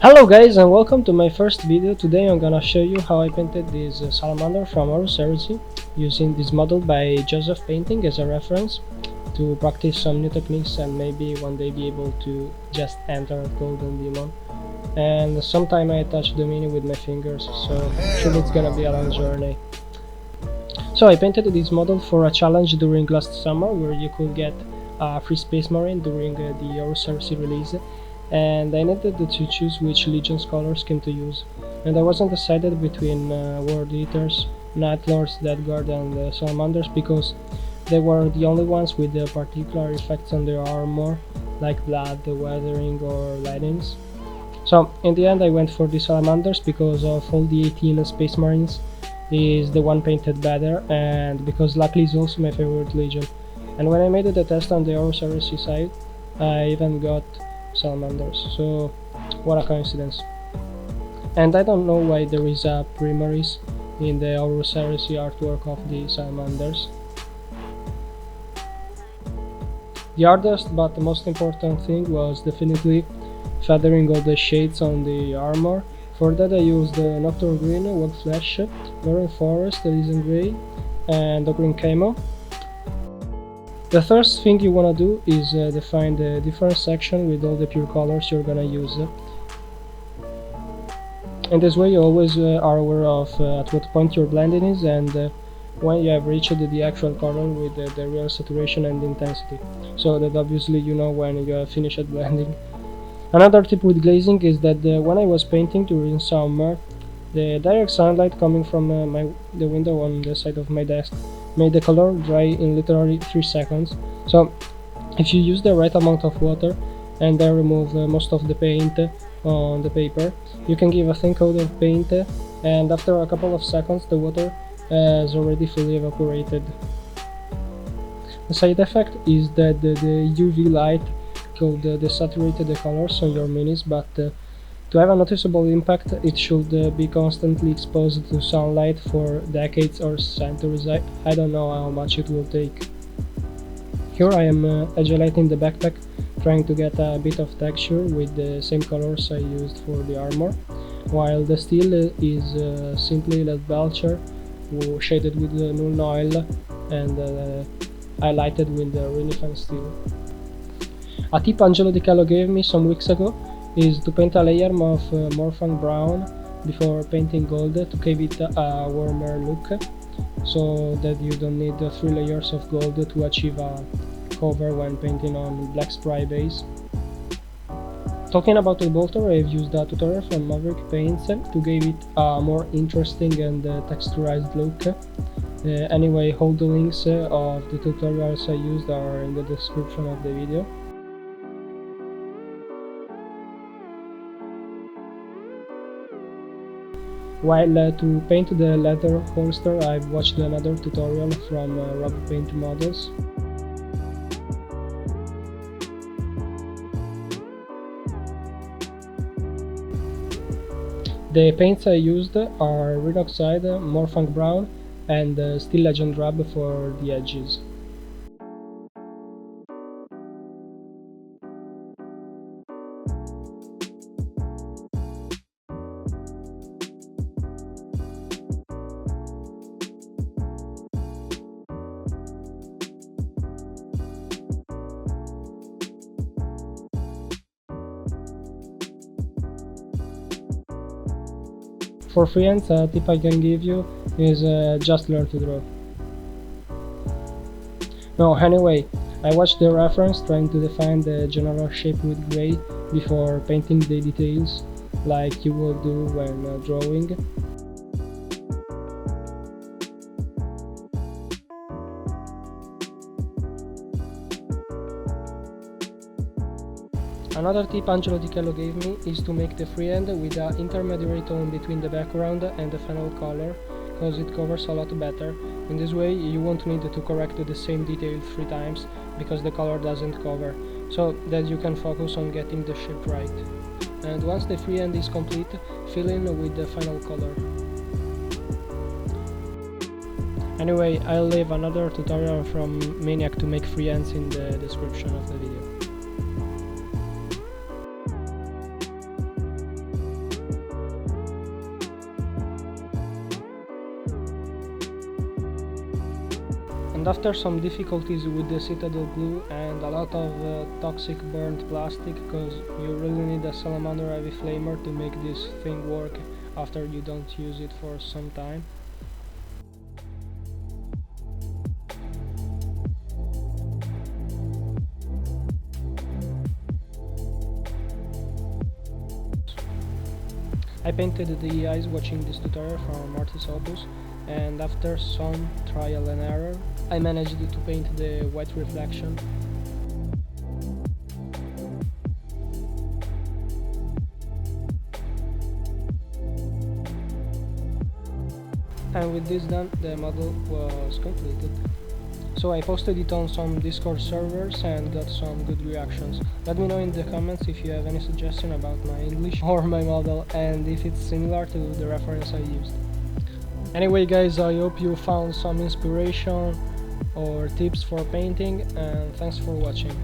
Hello guys and welcome to my first video. Today I'm gonna show you how I painted this salamander from Horus Heresy using this model by Joseph Painting as a reference to practice some new techniques and maybe one day be able to just enter a golden demon. And sometime I touch the mini with my fingers, so surely it's gonna be a long journey. So I painted this model for a challenge during last summer where you could get a free spacemarine during the Horus Heresy release, and I needed to choose which Legion's color scheme to use, and I wasn't decided between World Eaters, Night Lords, Death Guard and Salamanders because they were the only ones with particular effects on their armor, like blood, weathering or lightnings. So in the end I went for the Salamanders because of all the 18 Space Marines is the one painted better, and because luckily is also my favorite Legion. And when I made the test on the Horus Heresy side, I even got Salamanders, so what a coincidence. And I don't know why there is a primaries in the Horus Heresy artwork of the Salamanders. The hardest but the most important thing was definitely feathering all the shades on the armor. For that I used Nocturne Green, Wild Flesh, Northern Forest, Elysian Grey and the Green Camo. The first thing you wanna do is define the different section with all the pure colors you're gonna use. And this way you always are aware of at what point your blending is and when you have reached the actual color with the real saturation and intensity, so that obviously you know when you have finished blending. Another tip with glazing is that when I was painting during summer, the direct sunlight coming from the window on the side of my desk made the color dry in literally 3 seconds. So if you use the right amount of water and then remove most of the paint on the paper, you can give a thin coat of paint and after a couple of seconds the water has already fully evaporated. The side effect is that the UV light could desaturate the colors on your minis, but to have a noticeable impact it should be constantly exposed to sunlight for decades or centuries. I don't know how much it will take. Here I am agilighting the backpack, trying to get a bit of texture with the same colors I used for the armor, while the steel is simply lead belcher, shaded with null oil and highlighted with the really fine steel. A tip Angelo Di Callo gave me some weeks ago is to paint a layer of Morphang brown before painting gold to give it a warmer look, so that you don't need 3 layers of gold to achieve a cover when painting on black spray base. Talking about the bolter, I've used a tutorial from Maverick Paints to give it a more interesting and texturized look. Anyway, all the links of the tutorials I used are in the description of the video. While to paint the leather holster, I've watched another tutorial from Rob Paint Models. The paints I used are Red Oxide, Morphang Brown and Steel Legend Drab for the edges. For freehands, a tip I can give you is just learn to draw. No, anyway, I watched the reference trying to define the general shape with grey before painting the details, like you would do when drawing. Another tip Angelo Di Callo gave me is to make the freehand with an intermediary tone between the background and the final color, because it covers a lot better. In this way you won't need to correct the same detail 3 times because the color doesn't cover, so that you can focus on getting the shape right. And once the freehand is complete, fill in with the final color. Anyway, I'll leave another tutorial from Maniac to make freehands in the description of the video. And after some difficulties with the citadel glue and a lot of toxic burnt plastic, because you really need a salamander heavy flamer to make this thing work after you don't use it for some time. I painted the eyes watching this tutorial from Artis Opus, and after some trial and error I managed to paint the white reflection. And with this done, the model was completed. So I posted it on some Discord servers and got some good reactions. Let me know in the comments if you have any suggestion about my English or my model, and if it's similar to the reference I used. Anyway guys, I hope you found some inspiration or tips for painting, and thanks for watching.